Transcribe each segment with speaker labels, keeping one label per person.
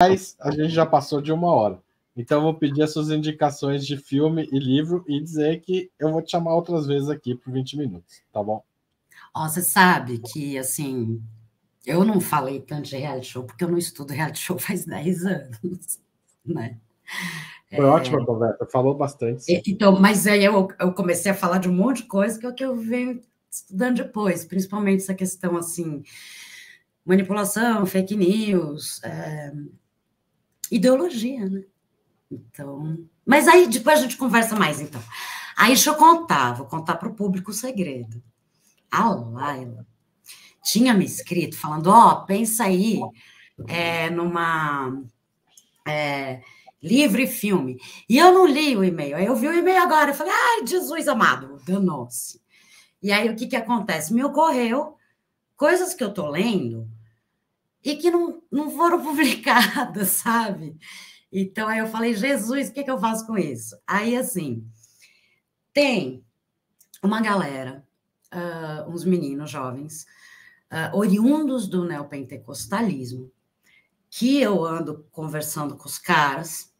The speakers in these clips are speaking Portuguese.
Speaker 1: Mas a gente já passou de 1 hora. Então, eu vou pedir as suas indicações de filme e livro e dizer que eu vou te chamar outras vezes aqui por 20 minutos, tá bom?
Speaker 2: Ó, você sabe que, assim, eu não falei tanto de reality show, porque eu não estudo reality show faz 10 anos, né?
Speaker 1: Foi ótima a conversa, falou bastante, sim.
Speaker 2: Então, mas aí eu comecei a falar de um monte de coisa que é o que eu venho estudando depois, principalmente essa questão, assim, manipulação, fake news, ideologia, né? Então, mas aí depois a gente conversa mais, então. Aí deixa eu contar, vou contar para o público o segredo. A Laila tinha me escrito falando, ó, pensa aí numa livro e filme. E eu não li o e-mail. Aí eu vi o e-mail agora, eu falei, ai, Jesus amado, danou-se. E aí o que acontece? Me ocorreu coisas que eu tô lendo e que não foram publicadas, sabe? Então aí eu falei, Jesus, o que eu faço com isso? Aí, assim, tem uma galera, uns meninos jovens, oriundos do neopentecostalismo, que eu ando conversando com os caras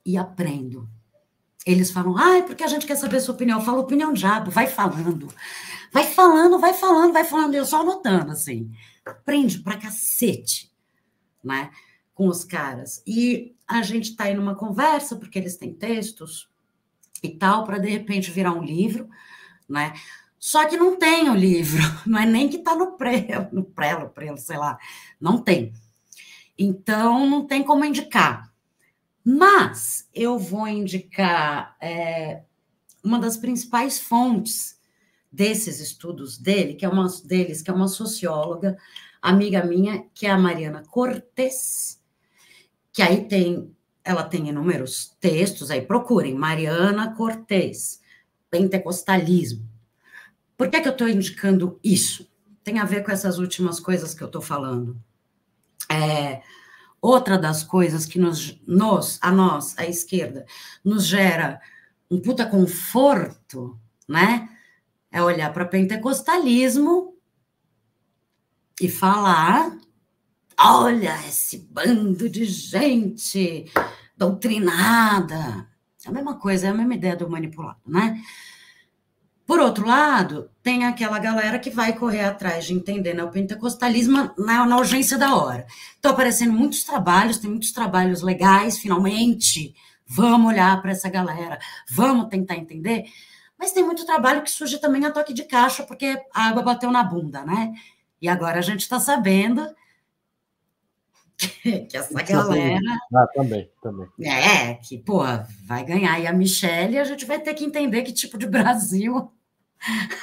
Speaker 2: e aprendo. Eles falam, ai, porque a gente quer saber a sua opinião. Eu falo, opinião diabo, vai falando. Vai falando, vai falando, vai falando. Eu só anotando, assim. Aprende pra cacete, né? Com os caras. E a gente tá aí numa conversa, porque eles têm textos e tal, para de repente virar um livro, né? Só que não tem o livro, não é nem que tá no prelo, sei lá. Não tem. Então, não tem como indicar. Mas eu vou indicar uma das principais fontes desses estudos dele, que é uma socióloga, amiga minha, que é a Mariana Cortes, que aí ela tem inúmeros textos, aí procurem, Mariana Cortes, pentecostalismo. Por que eu estou indicando isso? Tem a ver com essas últimas coisas que eu estou falando. Outra das coisas que a nós, a esquerda, nos gera um puta conforto, né? É olhar para pentecostalismo e falar: olha esse bando de gente doutrinada. É a mesma coisa, é a mesma ideia do manipulado, né? Por outro lado, tem aquela galera que vai correr atrás de entender, né, o pentecostalismo na urgência da hora. Estão aparecendo muitos trabalhos, tem muitos trabalhos legais, finalmente. Vamos olhar para essa galera, vamos tentar entender. Mas tem muito trabalho que surge também a toque de caixa, porque a água bateu na bunda, né? E agora a gente está sabendo que essa galera...
Speaker 1: Também.
Speaker 2: que, porra, vai ganhar aí a Michelle e a gente vai ter que entender que tipo de Brasil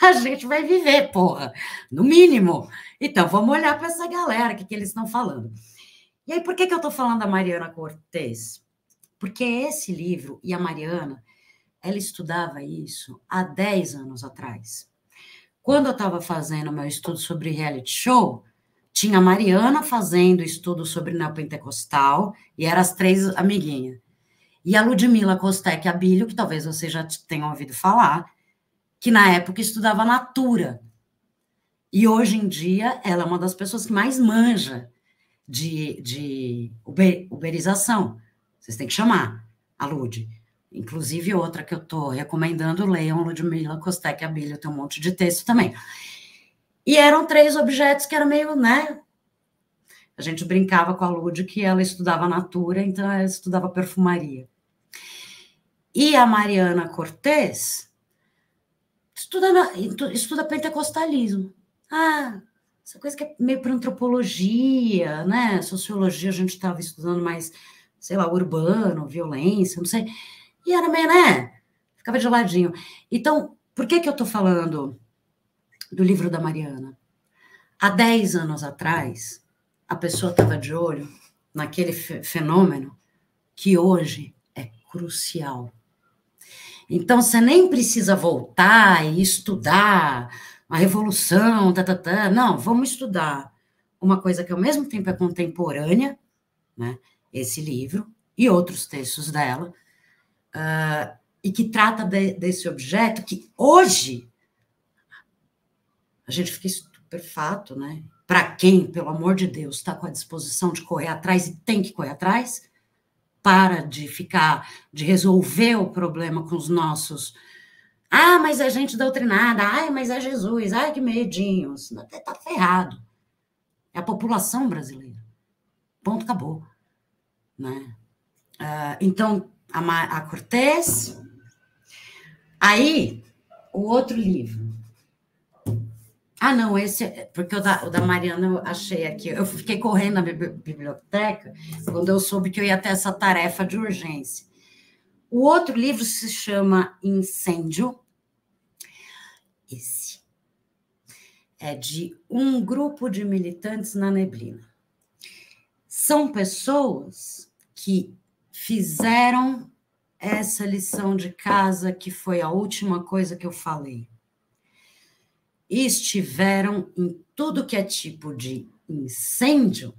Speaker 2: a gente vai viver, porra, no mínimo. Então, vamos olhar para essa galera, o que eles estão falando. E aí, por que eu estou falando da Mariana Cortes? Porque esse livro, e a Mariana, ela estudava isso há 10 anos atrás. Quando eu estava fazendo meu estudo sobre reality show, tinha a Mariana fazendo estudo sobre neopentecostal, e eram as 3 amiguinhas. E a Ludmila Costec Abílio, que talvez você já tenha ouvido falar, que na época estudava Natura. E hoje em dia ela é uma das pessoas que mais manja de uberização. Vocês têm que chamar a Lud. Inclusive, outra que eu estou recomendando, leiam Ludmila Costec Abílio, tem um monte de texto também. E eram 3 objetos que eram meio, né? A gente brincava com a Lud que ela estudava Natura, então ela estudava perfumaria. E a Mariana Cortes estuda pentecostalismo. Essa coisa que é meio para antropologia, né? Sociologia a gente estava estudando mais, sei lá, urbano, violência, não sei. E era meio, né? Ficava de ladinho. Então, por que eu estou falando do livro da Mariana? Há 10 anos atrás, a pessoa estava de olho naquele fenômeno que hoje é crucial. Então, você nem precisa voltar e estudar a revolução, Não, vamos estudar uma coisa que ao mesmo tempo é contemporânea, né? Esse livro e outros textos dela, e que trata desse objeto que hoje a gente fica estupefato, né? para quem, pelo amor de Deus, está com a disposição de correr atrás e tem que correr atrás, para de resolver o problema com os nossos. Ah, mas é gente doutrinada. Ai, mas é Jesus. Ai, que medinho. Está ferrado. É a população brasileira. Ponto, acabou. Né? Então, a Cortez. Aí, o outro livro. Ah, não, esse, porque o da Mariana eu achei aqui. Eu fiquei correndo na biblioteca quando eu soube que eu ia ter essa tarefa de urgência. O outro livro se chama Incêndio. Esse é de um grupo de militantes na neblina. São pessoas que fizeram essa lição de casa, que foi a última coisa que eu falei. E estiveram em tudo que é tipo de incêndio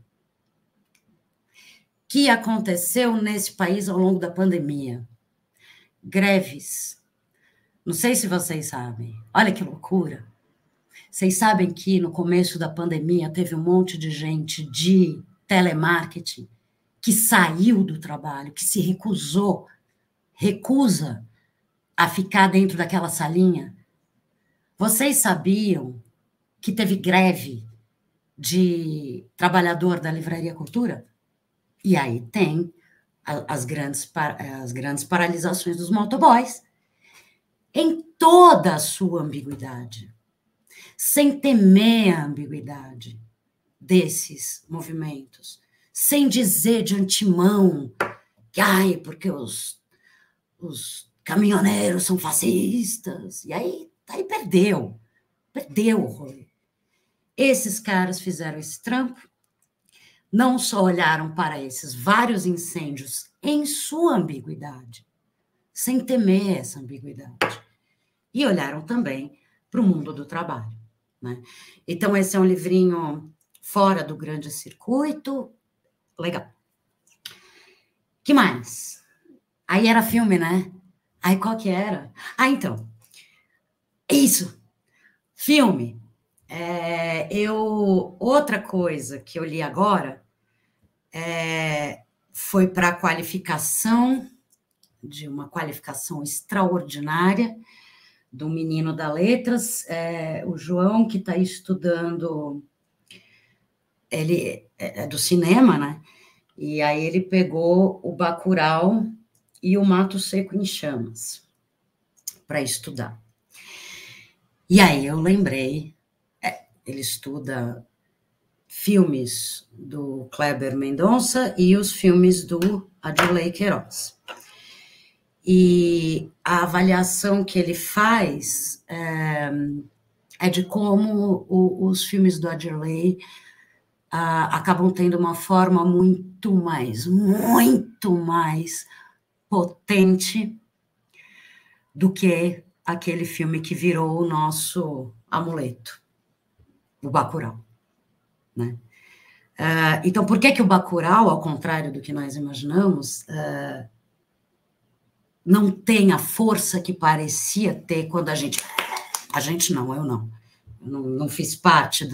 Speaker 2: que aconteceu nesse país ao longo da pandemia. Greves. Não sei se vocês sabem. Olha que loucura. Vocês sabem que no começo da pandemia teve um monte de gente de telemarketing que saiu do trabalho, que se recusa a ficar dentro daquela salinha. Vocês sabiam que teve greve de trabalhador da Livraria Cultura? E aí tem as grandes paralisações dos motoboys, em toda a sua ambiguidade, sem temer a ambiguidade desses movimentos, sem dizer de antemão que, ai, porque os caminhoneiros são fascistas, e aí perdeu o rolê. Esses caras fizeram esse trampo, não só olharam para esses vários incêndios em sua ambiguidade, sem temer essa ambiguidade, e olharam também para o mundo do trabalho, né? Então, esse é um livrinho fora do grande circuito, legal. Que mais? Aí era filme, né? Aí qual que era? Ah, então, isso, filme. Outra coisa que eu li agora foi para a qualificação, de uma qualificação extraordinária, do menino da Letras, o João, que está estudando, ele é do cinema, né? E aí ele pegou o Bacurau e o Mato Seco em Chamas para estudar. E aí eu lembrei, ele estuda filmes do Kleber Mendonça e os filmes do Adirley Queiroz. E a avaliação que ele faz é de como os filmes do Adirley acabam tendo uma forma muito mais potente do que aquele filme que virou o nosso amuleto, o Bacurau, né? Então, por que o Bacurau, ao contrário do que nós imaginamos, não tem a força que parecia ter quando a gente não, eu não fiz parte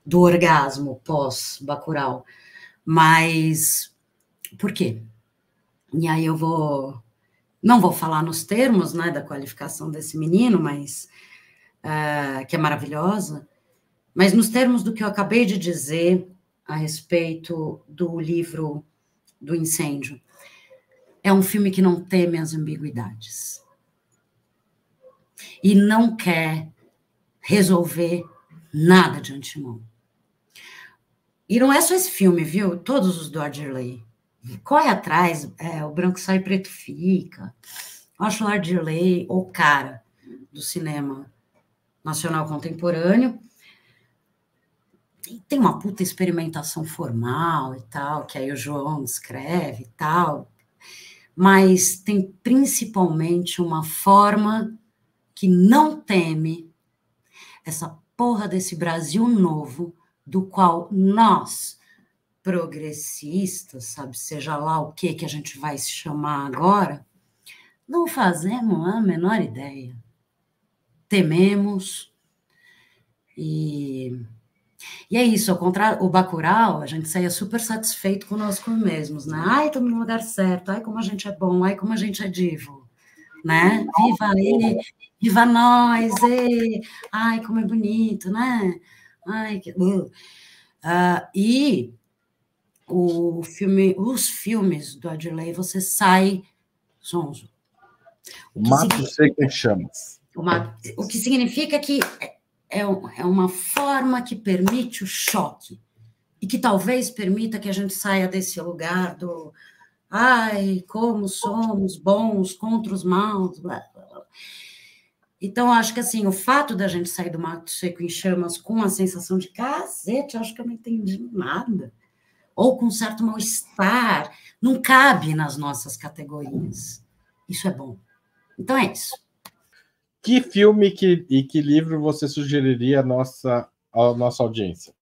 Speaker 2: do orgasmo pós-Bacurau, mas por quê? E aí eu não vou falar nos termos, né, da qualificação desse menino, mas que é maravilhosa, mas nos termos do que eu acabei de dizer a respeito do livro do Incêndio. É um filme que não teme as ambiguidades e não quer resolver nada de antemão. E não é só esse filme, viu? Todos os do Adirley. Corre atrás, o branco sai, preto fica. Eu acho o Adirley o cara do cinema nacional contemporâneo. E tem uma puta experimentação formal e tal, que aí o João descreve e tal, mas tem principalmente uma forma que não teme essa porra desse Brasil novo, do qual nós, progressistas, sabe, seja lá o que a gente vai se chamar agora, não fazemos a menor ideia. Tememos E é isso, ao contrário, o Bacurau, a gente saía super satisfeito conosco mesmos, né? Ai, estamos no lugar certo, ai, como a gente é bom, ai, como a gente é divo, né? Viva ele, viva nós, ai, como é bonito, né? Ai, que... e os filmes do Adirley, você sai sonso.
Speaker 1: Mato Seco em Chamas.
Speaker 2: O que significa que é uma forma que permite o choque e que talvez permita que a gente saia desse lugar do ai, como somos bons contra os maus, blá, blá, blá. Então, acho que assim, o fato da gente sair do Mato Seco em Chamas com a sensação de cacete, acho que eu não entendi nada, ou com um certo mal-estar, não cabe nas nossas categorias. Isso é bom. Então é isso.
Speaker 1: Que filme e que livro você sugeriria à nossa audiência?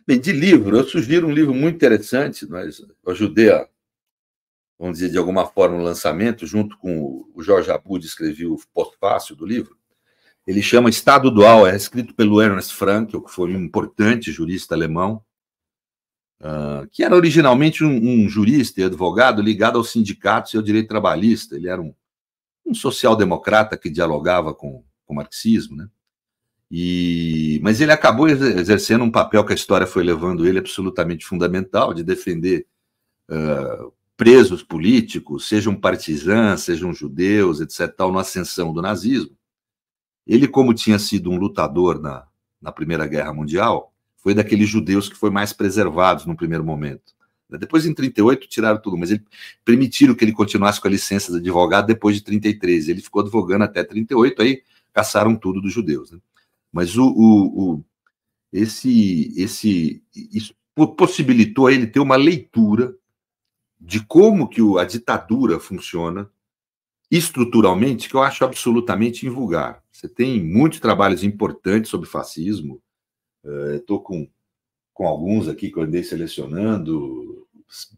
Speaker 3: Bem, de livro, eu sugiro um livro muito interessante, mas eu ajudei a, vamos dizer, de alguma forma, o lançamento, junto com o Jorge Abud, escrevi o pós-fácil do livro. Ele chama Estado Dual, é escrito pelo Ernst Frankl, que foi um importante jurista alemão, que era originalmente um jurista e advogado ligado aos sindicatos e ao direito trabalhista. Ele era um social-democrata que dialogava com o marxismo, né? Mas ele acabou exercendo um papel que a história foi levando ele absolutamente fundamental, de defender presos políticos, sejam partisãs, sejam judeus, etc., tal, na ascensão do nazismo. Ele, como tinha sido um lutador na Primeira Guerra Mundial, foi daqueles judeus que foi mais preservados no primeiro momento. Depois, em 1938, tiraram tudo, mas permitiram que ele continuasse com a licença de advogado depois de 1933. Ele ficou advogando até 1938, aí caçaram tudo dos judeus, né? Mas isso possibilitou a ele ter uma leitura de como que a ditadura funciona estruturalmente, que eu acho absolutamente invulgar. Você tem muitos trabalhos importantes sobre fascismo, estou com alguns aqui que eu andei selecionando,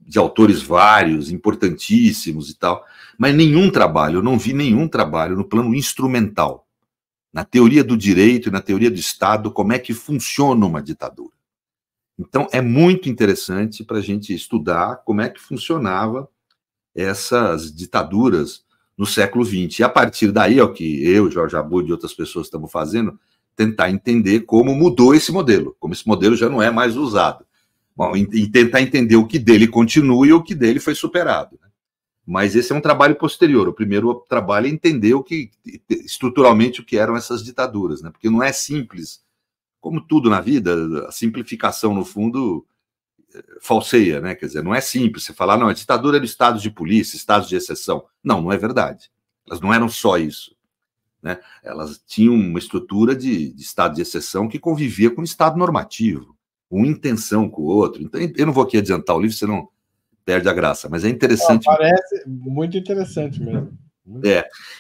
Speaker 3: de autores vários, importantíssimos e tal, mas eu não vi nenhum trabalho no plano instrumental, na teoria do direito e na teoria do Estado, como é que funciona uma ditadura. Então, é muito interessante para a gente estudar como é que funcionava essas ditaduras no século XX. E a partir daí, é o que eu, Jorge Abud e outras pessoas estamos fazendo, tentar entender como mudou esse modelo, como esse modelo já não é mais usado. Bom, e tentar entender o que dele continua e o que dele foi superado. Mas esse é um trabalho posterior. O primeiro trabalho é entender estruturalmente o que eram essas ditaduras, né? Porque não é simples. Como tudo na vida, a simplificação, no fundo, falseia, né? Quer dizer, não é simples você falar, não, a ditadura era estados de polícia, estados de exceção. Não, não é verdade. Elas não eram só isso, né? Elas tinham uma estrutura de estado de exceção que convivia com o estado normativo, com intenção com o outro. Então, eu não vou aqui adiantar o livro, senão perde a graça, mas é interessante.
Speaker 1: Parece muito interessante mesmo.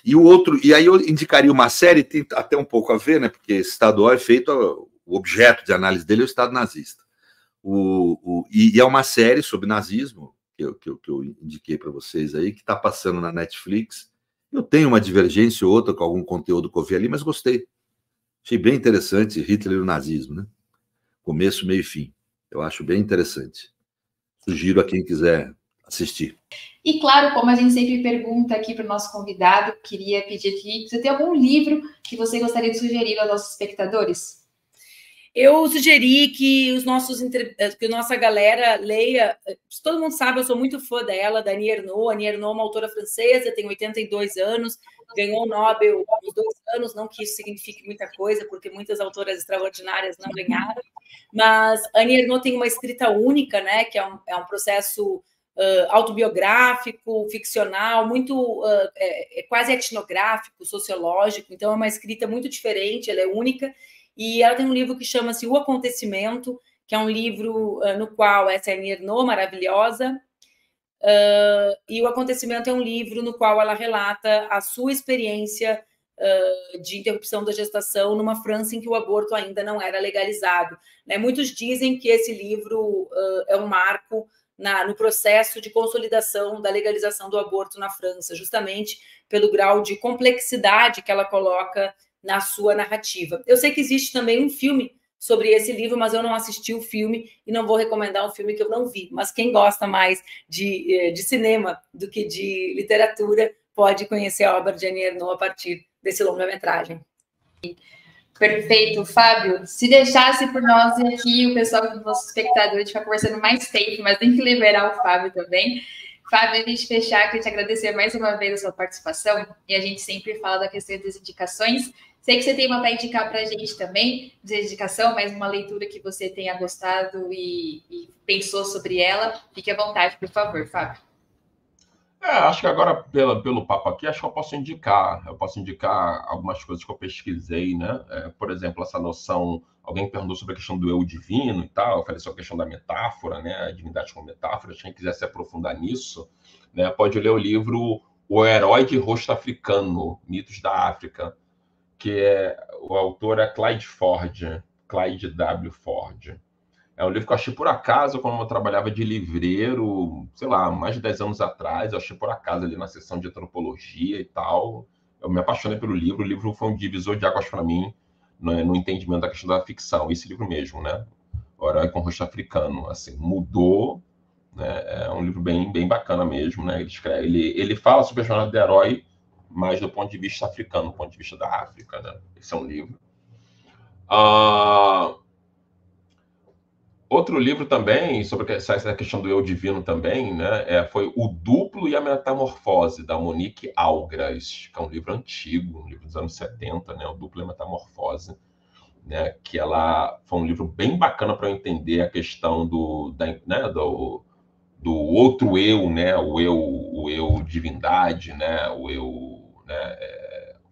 Speaker 3: E aí eu indicaria uma série, tem até um pouco a ver, né? Porque esse Estado Dual é feito, o objeto de análise dele é o Estado nazista. E é uma série sobre nazismo, que eu indiquei para vocês aí, que está passando na Netflix. Eu tenho uma divergência ou outra com algum conteúdo que eu vi ali, mas gostei. Achei bem interessante Hitler e o nazismo, né? Começo, meio e fim. Eu acho bem interessante. Sugiro a quem quiser assistir.
Speaker 4: E claro, como a gente sempre pergunta aqui para o nosso convidado, queria pedir aqui, você tem algum livro que você gostaria de sugerir aos nossos espectadores?
Speaker 5: Eu sugeri que que a nossa galera leia. Todo mundo sabe, eu sou muito fã dela, da Annie Ernaux. Annie Ernaux é uma autora francesa, tem 82 anos, ganhou o Nobel há uns 2 anos, não que isso signifique muita coisa, porque muitas autoras extraordinárias não ganharam, mas Annie Ernaux tem uma escrita única, né, que é um processo autobiográfico, ficcional, muito quase etnográfico, sociológico, então é uma escrita muito diferente, ela é única. E ela tem um livro que chama-se O Acontecimento, que é um livro no qual essa Annie Ernaux, maravilhosa, e O Acontecimento é um livro no qual ela relata a sua experiência de interrupção da gestação numa França em que o aborto ainda não era legalizado. Né? Muitos dizem que esse livro é um marco no processo de consolidação da legalização do aborto na França, justamente pelo grau de complexidade que ela coloca na sua narrativa. Eu sei que existe também um filme sobre esse livro, mas eu não assisti o filme e não vou recomendar um filme que eu não vi. Mas quem gosta mais de cinema do que de literatura pode conhecer a obra de Annie Ernaux a partir desse longa-metragem.
Speaker 4: Perfeito, Fábio. Se deixasse por nós aqui, o pessoal do nosso espectador, ficar conversando mais tempo, mas tem que liberar o Fábio também. Fábio, a gente fechar, queria te agradecer mais uma vez a sua participação, e a gente sempre fala da questão das indicações. Sei que você tem uma para indicar para a gente também, de indicação, mas uma leitura que você tenha gostado e pensou sobre ela. Fique à vontade, por favor, Fábio.
Speaker 6: Acho que agora, pelo papo aqui, acho que eu posso indicar. Eu posso indicar algumas coisas que eu pesquisei, né? Por exemplo, essa noção... Alguém perguntou sobre a questão do eu divino e tal. Eu falei sobre a questão da metáfora, né? A divindade como metáfora. Quem quiser se aprofundar nisso, né? Pode ler o livro O Herói de Rosto Africano, Mitos da África, que o autor é Clyde Ford, Clyde W. Ford. É um livro que eu achei por acaso, quando eu trabalhava de livreiro, sei lá, mais de 10 anos atrás, eu achei por acaso ali na seção de antropologia e tal. Eu me apaixonei pelo livro. O livro foi um divisor de águas para mim no entendimento da questão da ficção. Esse livro mesmo, né? O Herói com Rosto Africano, assim, mudou, né? É um livro bem bacana mesmo, né? Ele fala sobre a jornada do herói, mas do ponto de vista africano, do ponto de vista da África, né? Esse é um livro. Outro livro também, sobre essa questão do eu divino também, né, foi O Duplo e a Metamorfose, da Monique Algras, que é um livro antigo, um livro dos anos 70, né, O Duplo e a Metamorfose, né, que ela foi um livro bem bacana para eu entender a questão do outro eu, né, o eu divindade, né, o eu, né,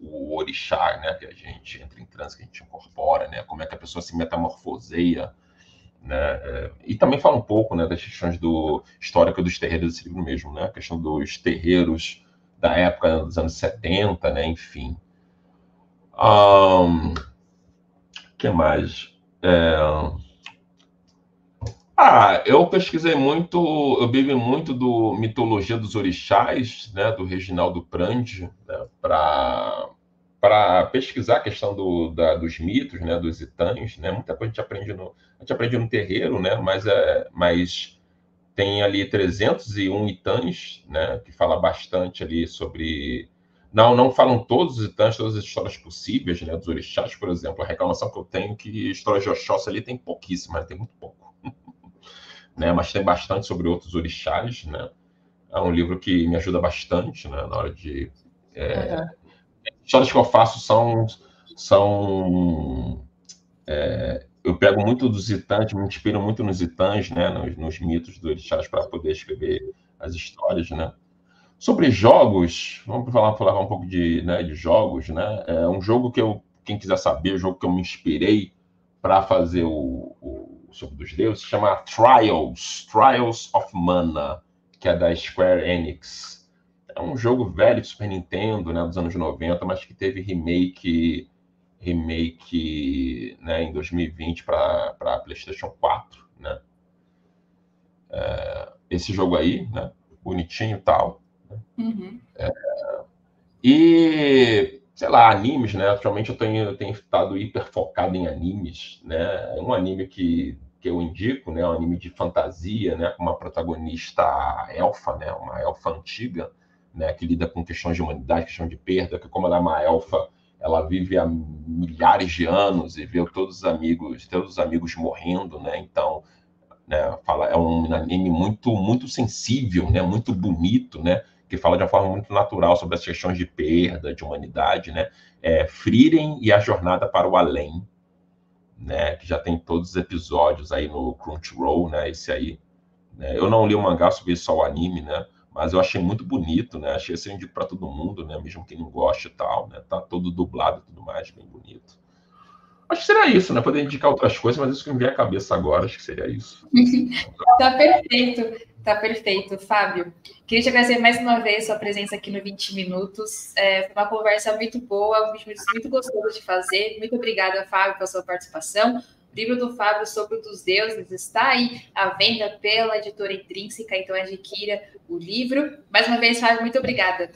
Speaker 6: o orixá, né, que a gente entra em transe, que a gente incorpora, né, como é que a pessoa se metamorfoseia, né? E também fala um pouco, né, das questões histórica dos terreiros desse livro mesmo, né? A questão dos terreiros da época dos anos 70, né? Enfim. Que mais? Eu pesquisei muito, eu bebi muito do Mitologia dos Orixás, né, do Reginaldo Prandi, né, para pesquisar a questão dos mitos, né, dos itãs, né? Muita coisa a gente aprende no terreiro, né? Mas tem ali 301 itãs, né? Que fala bastante ali sobre... Não falam todos os itãs, todas as histórias possíveis, né? Dos orixás, por exemplo. A reclamação que eu tenho é que a história de Oxóssi ali tem pouquíssima, tem muito pouco. Né? Mas tem bastante sobre outros orixás, né? É um livro que me ajuda bastante, né? Na hora de... histórias que eu faço eu pego muito dos itãs, me inspiro muito nos itãs, né, nos mitos dos orixás para poder escrever as histórias, né. Sobre jogos, vamos falar um pouco de jogos, né. É um jogo que quem quiser saber, o jogo que eu me inspirei para fazer o Sobre dos Deuses, se chama Trials of Mana, que é da Square Enix. É um jogo velho de Super Nintendo, né, dos anos 90, mas que teve remake, né, em 2020 para PlayStation 4, né? Esse jogo aí, né, bonitinho e tal. Né? Uhum. E, sei lá, animes, né? Atualmente eu tenho estado hiper focado em animes, né? Um anime que eu indico, né, um anime de fantasia, né, com uma protagonista elfa, né, uma elfa antiga, né, que lida com questões de humanidade, questão de perda, que como ela é uma elfa, ela vive há milhares de anos e vê todos os amigos morrendo, né? Então, né, é um anime muito sensível, né, muito bonito, né, que fala de uma forma muito natural sobre as questões de perda, de humanidade, né? Frieren e a Jornada para o Além, né, que já tem todos os episódios aí no Crunchyroll, né? Esse aí, né? Eu não li o mangá, subi só o anime, né? Mas eu achei muito bonito, né? Achei assim, eu indico para todo mundo, né? Mesmo quem não gosta e tal, né? Tá todo dublado e tudo mais, bem bonito. Acho que seria isso, né? Poder indicar outras coisas, mas isso que me veio à cabeça agora, acho que seria isso.
Speaker 4: Tá perfeito, Fábio. Queria te agradecer mais uma vez sua presença aqui no 20 Minutos. Foi uma conversa muito boa, muito gostoso de fazer. Muito obrigada, Fábio, pela sua participação. O livro do Fábio sobre os deuses está aí à venda pela editora Intrínseca, então adquira o livro. Mais uma vez, Fábio, muito obrigada.